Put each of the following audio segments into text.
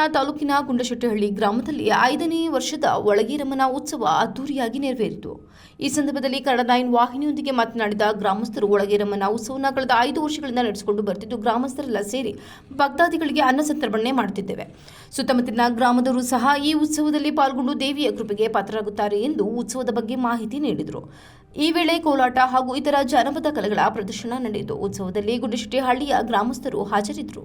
ಪಟ್ಟಣ ತಾಲೂಕಿನ ಗುಂಡಶೆಟ್ಟಿಹಳ್ಳಿ ಗ್ರಾಮದಲ್ಲಿ 5ನೇ ವರ್ಷದ ಒಳಗೇರಮ್ಮನ ಉತ್ಸವ ಅದ್ದೂರಿಯಾಗಿ ನೆರವೇರಿತು. ಈ ಸಂದರ್ಭದಲ್ಲಿ ಕನ್ನಡ 9 ವಾಹಿನಿಯೊಂದಿಗೆ ಮಾತನಾಡಿದ ಗ್ರಾಮಸ್ಥರು, ಒಳಗೇರಮ್ಮನ ಉತ್ಸವವನ್ನು ಕಳೆದ 5 ವರ್ಷಗಳಿಂದ ನಡೆಸಿಕೊಂಡು ಬರ್ತಿದ್ದು, ಗ್ರಾಮಸ್ಥರೆಲ್ಲ ಸೇರಿ ಭಕ್ತಾದಿಗಳಿಗೆ ಅನ್ನ ಸಂತರ್ಪಣೆ ಮಾಡುತ್ತಿದ್ದೇವೆ. ಸುತ್ತಮುತ್ತಲಿನ ಗ್ರಾಮದವರು ಸಹ ಈ ಉತ್ಸವದಲ್ಲಿ ಪಾಲ್ಗೊಂಡು ದೇವಿಯ ಕೃಪೆಗೆ ಪಾತ್ರರಾಗುತ್ತಾರೆ ಎಂದು ಉತ್ಸವದ ಬಗ್ಗೆ ಮಾಹಿತಿ ನೀಡಿದರು. ಈ ವೇಳೆ ಕೋಲಾಟ ಹಾಗೂ ಇತರ ಜಾನಪದ ಕಲೆಗಳ ಪ್ರದರ್ಶನ ನಡೆಯಿತು. ಉತ್ಸವದಲ್ಲಿ ಗುಂಡಶೆಟ್ಟಿಹಳ್ಳಿಯ ಗ್ರಾಮಸ್ಥರು ಹಾಜರಿದ್ದರು.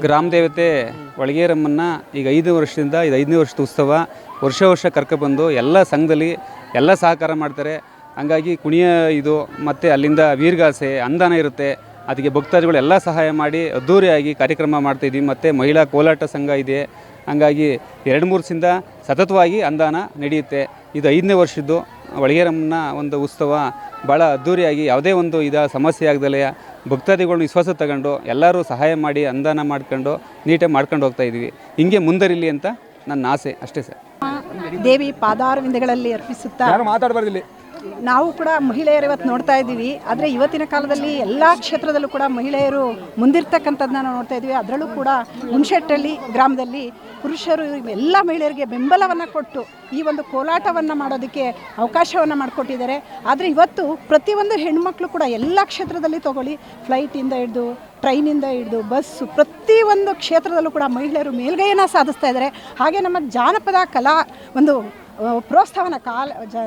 ಗ್ರಾಮ ದೇವತೆ ಒಳಗೇರಮ್ಮನ್ನ ಈಗ 5 ವರ್ಷದಿಂದ ಇದು 5ನೇ ವರ್ಷದ ಉತ್ಸವ ವರ್ಷ ಕರ್ಕೊಬಂದು ಎಲ್ಲ ಸಂಘದಲ್ಲಿ ಎಲ್ಲ ಸಹಕಾರ ಮಾಡ್ತಾರೆ. ಹಂಗಾಗಿ ಕುಣಿಯ ಇದು ಮತ್ತು ಅಲ್ಲಿಂದ ವೀರಗಾಸೆ ಅನುದಾನ ಇರುತ್ತೆ, ಅದಕ್ಕೆ ಭಕ್ತಾದಿಗಳು ಎಲ್ಲ ಸಹಾಯ ಮಾಡಿ ಅದ್ಧೂರಿಯಾಗಿ ಕಾರ್ಯಕ್ರಮ ಮಾಡ್ತಾಯಿದ್ದೀವಿ. ಮತ್ತು ಮಹಿಳಾ ಕೋಲಾಟ ಸಂಘ ಇದೆ, ಹಂಗಾಗಿ 2-3 ವರ್ಷದಿಂದ ಸತತವಾಗಿ ಅನುದಾನ ನಡೆಯುತ್ತೆ. ಇದು 5ನೇ ವರ್ಷದ್ದು ಒಳಗೇರಮ್ಮನ ಒಂದು ಉತ್ಸವ ಭಾಳ ಅದ್ಧೂರಿಯಾಗಿ ಯಾವುದೇ ಒಂದು ಸಮಸ್ಯೆ ಆಗದಲೇ ಭಕ್ತಾದಿಗಳನ್ನ ವಿಶ್ವಾಸ ತಗೊಂಡು ಎಲ್ಲರೂ ಸಹಾಯ ಮಾಡಿ ಅನುದಾನ ಮಾಡ್ಕೊಂಡು ನೀಟಾಗಿ ಮಾಡ್ಕೊಂಡು ಹೋಗ್ತಾಯಿದ್ವಿ. ಹಿಂಗೆ ಮುಂದರಿಲಿ ಅಂತ ನನ್ನ ಆಸೆ ಅಷ್ಟೇ ಸರ್. ದೇವಿ ಪಾದಾರವಿಂದಗಳಲ್ಲಿ ಅರ್ಪಿಸುತ್ತಾ ಮಾತಾಡಬಾರ್ದಿಲ್ಲ. ನಾವು ಕೂಡ ಮಹಿಳೆಯರು ಇವತ್ತು ನೋಡ್ತಾ ಇದ್ದೀವಿ. ಆದರೆ ಇವತ್ತಿನ ಕಾಲದಲ್ಲಿ ಎಲ್ಲ ಕ್ಷೇತ್ರದಲ್ಲೂ ಕೂಡ ಮಹಿಳೆಯರು ಮುಂದಿರ್ತಕ್ಕಂಥದ್ದನ್ನ ನಾವು ನೋಡ್ತಾ ಇದ್ದೀವಿ. ಅದರಲ್ಲೂ ಕೂಡ ಹುಣಶೆಟ್ಟಳ್ಳಿ ಗ್ರಾಮದಲ್ಲಿ ಪುರುಷರು ಎಲ್ಲ ಮಹಿಳೆಯರಿಗೆ ಬೆಂಬಲವನ್ನು ಕೊಟ್ಟು ಈ ಒಂದು ಕೋಲಾಟವನ್ನು ಮಾಡೋದಕ್ಕೆ ಅವಕಾಶವನ್ನು ಮಾಡಿಕೊಟ್ಟಿದ್ದಾರೆ. ಆದರೆ ಇವತ್ತು ಪ್ರತಿಯೊಂದು ಹೆಣ್ಮಕ್ಳು ಕೂಡ ಎಲ್ಲ ಕ್ಷೇತ್ರದಲ್ಲಿ ತಗೊಳ್ಳಿ, ಫ್ಲೈಟಿಂದ ಹಿಡಿದು ಟ್ರೈನಿಂದ ಹಿಡಿದು ಬಸ್ಸು, ಪ್ರತಿಯೊಂದು ಕ್ಷೇತ್ರದಲ್ಲೂ ಕೂಡ ಮಹಿಳೆಯರು ಮೇಲ್ಗೈಯನ್ನು ಸಾಧಿಸ್ತಾ ಇದ್ದಾರೆ. ಹಾಗೆ ನಮ್ಮ ಜಾನಪದ ಕಲಾ ಒಂದು ಪ್ರೋತ್ಸಾಹವನ್ನು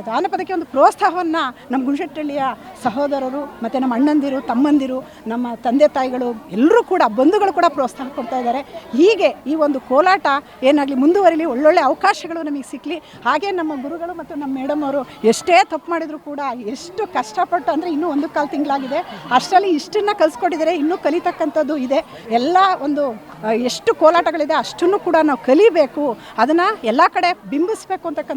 ಜಾನಪದಕ್ಕೆ ಒಂದು ಪ್ರೋತ್ಸಾಹವನ್ನು ನಮ್ಮ ಗುಣಶೆಟ್ಟಳ್ಳಿಯ ಸಹೋದರರು ಮತ್ತು ನಮ್ಮ ಅಣ್ಣಂದಿರು, ತಮ್ಮಂದಿರು, ನಮ್ಮ ತಂದೆ ತಾಯಿಗಳು ಎಲ್ಲರೂ ಕೂಡ ಬಂಧುಗಳು ಕೂಡ ಪ್ರೋತ್ಸಾಹ ಕೊಡ್ತಾ ಇದ್ದಾರೆ. ಹೀಗೆ ಈ ಒಂದು ಕೋಲಾಟ ಏನಾಗಲಿ ಮುಂದುವರಿಲಿ, ಒಳ್ಳೊಳ್ಳೆ ಅವಕಾಶಗಳು ನಮಗೆ ಸಿಕ್ಕಲಿ. ಹಾಗೆ ನಮ್ಮ ಗುರುಗಳು ಮತ್ತು ನಮ್ಮ ಮೇಡಮ್ ಅವರು ಎಷ್ಟೇ ತಪ್ಪು ಮಾಡಿದರೂ ಕೂಡ ಎಷ್ಟು ಕಷ್ಟಪಟ್ಟು, ಅಂದರೆ ಇನ್ನೂ 1 ತಿಂಗಳಾಗಿದೆ, ಅಷ್ಟರಲ್ಲಿ ಇಷ್ಟನ್ನು ಕಲಿಸ್ಕೊಟ್ಟಿದ್ದಾರೆ. ಇನ್ನೂ ಕಲಿತಕ್ಕಂಥದ್ದು ಇದೆ. ಎಲ್ಲ ಒಂದು ಎಷ್ಟು ಕೋಲಾಟಗಳಿದೆ ಅಷ್ಟನ್ನು ಕೂಡ ನಾವು ಕಲಿಬೇಕು, ಅದನ್ನು ಎಲ್ಲ ಕಡೆ ಬಿಂಬಿಸಬೇಕು ಅಂತಕ್ಕಂಥದ್ದು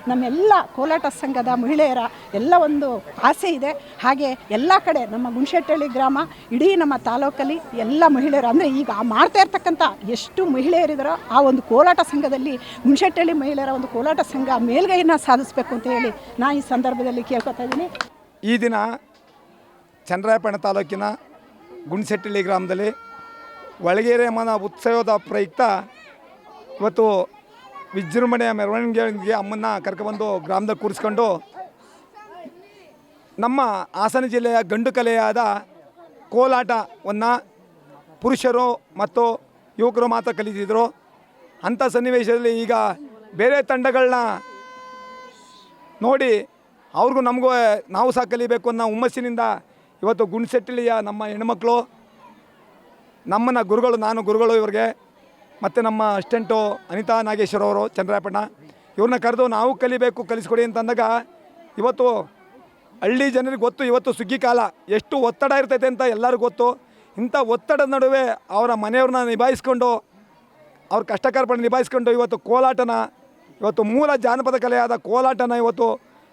ನಮ್ಮೆಲ್ಲ ಕೋಲಾಟ ಸಂಘದ ಮಹಿಳೆಯರ ಎಲ್ಲ ಒಂದು ಆಸೆ ಇದೆ. ಹಾಗೆ ಎಲ್ಲ ಕಡೆ ನಮ್ಮ ಗುಣಶೆಟ್ಟಳ್ಳಿ ಗ್ರಾಮ, ಇಡೀ ನಮ್ಮ ತಾಲೂಕಲ್ಲಿ ಎಲ್ಲ ಮಹಿಳೆಯರು, ಅಂದರೆ ಈಗ ಮಾಡ್ತಾ ಇರ್ತಕ್ಕಂಥ ಎಷ್ಟು ಮಹಿಳೆಯರಿದ್ದಾರೋ ಆ ಒಂದು ಕೋಲಾಟ ಸಂಘದಲ್ಲಿ ಗುಣಶೆಟ್ಟಳ್ಳಿ ಮಹಿಳೆಯರ ಒಂದು ಕೋಲಾಟ ಸಂಘ ಮೇಲ್ಗೈಯನ್ನು ಸಾಧಿಸಬೇಕು ಅಂತ ಹೇಳಿ ನಾನು ಈ ಸಂದರ್ಭದಲ್ಲಿ ಕೇಳ್ಕೊತಾ ಇದ್ದೀನಿ. ಈ ದಿನ ಚನ್ನರಾಯಪಟ್ಟಣ ತಾಲೂಕಿನ ಗುಣಶೆಟ್ಟಳ್ಳಿ ಗ್ರಾಮದಲ್ಲಿ ಒಳಗೇರಮ್ಮನ ಉತ್ಸವದ ಪ್ರಯುಕ್ತ ಇವತ್ತು ವಿಜೃಂಭಣೆಯ ಮೆರವಣಿಗೆಗೆ ಅಮ್ಮನ್ನ ಕರ್ಕೊಬಂದು ಗ್ರಾಮದಲ್ಲಿ ಕೂರಿಸ್ಕೊಂಡು ನಮ್ಮ ಹಾಸನ ಜಿಲ್ಲೆಯ ಗಂಡು ಕಲೆಯಾದ ಕೋಲಾಟವನ್ನು ಪುರುಷರು ಮತ್ತು ಯುವಕರು ಮಾತ್ರ ಕಲಿತಿದ್ರು. ಅಂಥ ಸನ್ನಿವೇಶದಲ್ಲಿ ಈಗ ಬೇರೆ ತಂಡಗಳನ್ನ ನೋಡಿ ಅವ್ರಿಗೂ ನಮಗೂ ನಾವು ಸಹ ಕಲಿಬೇಕು ಅನ್ನೋ ಹುಮ್ಮಸ್ಸಿನಿಂದ ಇವತ್ತು ಗುಣಶೆಟ್ಟಳ್ಳಿಯ ನಮ್ಮ ಹೆಣ್ಮಕ್ಳು ನಮ್ಮನ್ನು ಗುರುಗಳು, ನಾನು ಗುರುಗಳು ಇವ್ರಿಗೆ, ಮತ್ತು ನಮ್ಮ ಅಸಿಸ್ಟೆಂಟು ಅನಿತಾ ನಾಗೇಶ್ವರ ಅವರು ಚಂದ್ರಾಯಪಟ್ಟಣ, ಇವ್ರನ್ನ ಕರೆದು ನಾವು ಕಲಿಬೇಕು, ಕಲಿಸ್ಕೊಡಿ ಅಂತಂದಾಗ ಇವತ್ತು ಹಳ್ಳಿ ಜನರಿಗೆ ಗೊತ್ತು, ಇವತ್ತು ಸುಗ್ಗಿ ಕಾಲ ಎಷ್ಟು ಒತ್ತಡ ಇರ್ತೈತೆ ಅಂತ ಎಲ್ಲರಿಗೂ ಗೊತ್ತು. ಇಂಥ ಒತ್ತಡದ ನಡುವೆ ಅವರ ಮನೆಯವ್ರನ್ನ ನಿಭಾಯಿಸ್ಕೊಂಡು, ಅವ್ರ ಕಷ್ಟಕರಪಣ ನಿಭಾಯಿಸ್ಕೊಂಡು ಇವತ್ತು ಕೋಲಾಟನ, ಇವತ್ತು ಮೂಲ ಜಾನಪದ ಕಲೆಯಾದ ಕೋಲಾಟನ ಇವತ್ತು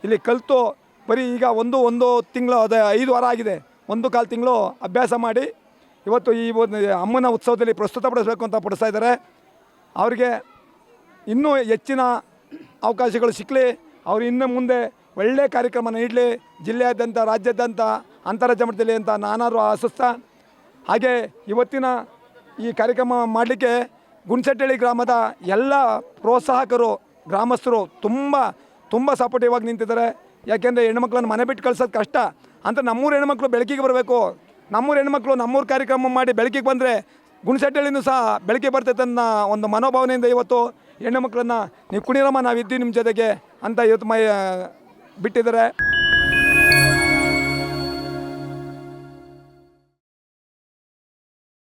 ಇಲ್ಲಿ ಕಲಿತು ಬರೀ ಈಗ ಒಂದು ತಿಂಗಳು, ಅದೇ 5 ವಾರ ಆಗಿದೆ, 1.25 ತಿಂಗಳು ಅಭ್ಯಾಸ ಮಾಡಿ ಇವತ್ತು ಈ ಒಂದು ಅಮ್ಮನ ಉತ್ಸವದಲ್ಲಿ ಪ್ರಸ್ತುತಪಡಿಸಬೇಕು ಅಂತ ಪಡಿಸ್ತಾ ಇದ್ದಾರೆ. ಅವರಿಗೆ ಇನ್ನೂ ಹೆಚ್ಚಿನ ಅವಕಾಶಗಳು ಸಿಕ್ಕಲಿ, ಅವರು ಇನ್ನು ಮುಂದೆ ಒಳ್ಳೆಯ ಕಾರ್ಯಕ್ರಮ ನೀಡಲಿ, ಜಿಲ್ಲೆಯಾದ್ಯಂತ, ರಾಜ್ಯಾದ್ಯಂತ, ಅಂತಾರಾಜ್ಯ ಮಟ್ಟದಲ್ಲಿ ಅಂತ ನಾನಾರು ಆಶಿಸ್ತಾ, ಹಾಗೆ ಇವತ್ತಿನ ಈ ಕಾರ್ಯಕ್ರಮ ಮಾಡಲಿಕ್ಕೆ ಗುಣಶೆಟ್ಟಳ್ಳಿ ಗ್ರಾಮದ ಎಲ್ಲ ಪ್ರೋತ್ಸಾಹಕರು, ಗ್ರಾಮಸ್ಥರು ತುಂಬ ಸಪೋರ್ಟಿವ್ ಆಗಿ ನಿಂತಿದ್ದಾರೆ. ಯಾಕೆಂದರೆ ಹೆಣ್ಮಕ್ಳನ್ನ ಮನೆ ಬಿಟ್ಟು ಕಳ್ಸೋದು ಕಷ್ಟ ಅಂತ ನಮ್ಮೂರು ಹೆಣ್ಮಕ್ಳು ಬೆಳಕಿಗೆ ಬರಬೇಕು. ನಮ್ಮೂರು ಹೆಣ್ಮಕ್ಳು ನಮ್ಮೂರು ಕಾರ್ಯಕ್ರಮ ಮಾಡಿ ಬೆಳಕಿಗೆ ಬಂದರೆ ಗುಣಶೆಟ್ಟಳ್ಳಿನೂ ಸಹ ಬೆಳಕಿಗೆ ಬರ್ತೈತೆ ಅನ್ನೋ ಒಂದು ಮನೋಭಾವನೆಯಿಂದ ಇವತ್ತು ಹೆಣ್ಣು ಮಕ್ಕಳನ್ನು ನೀವು ಕುಣಿರಮ್ಮ, ನಾವಿದ್ದೀವಿ ನಿಮ್ಮ ಜೊತೆಗೆ ಅಂತ ಇವತ್ತು ಬಿಟ್ಟಿದ್ದಾರೆ.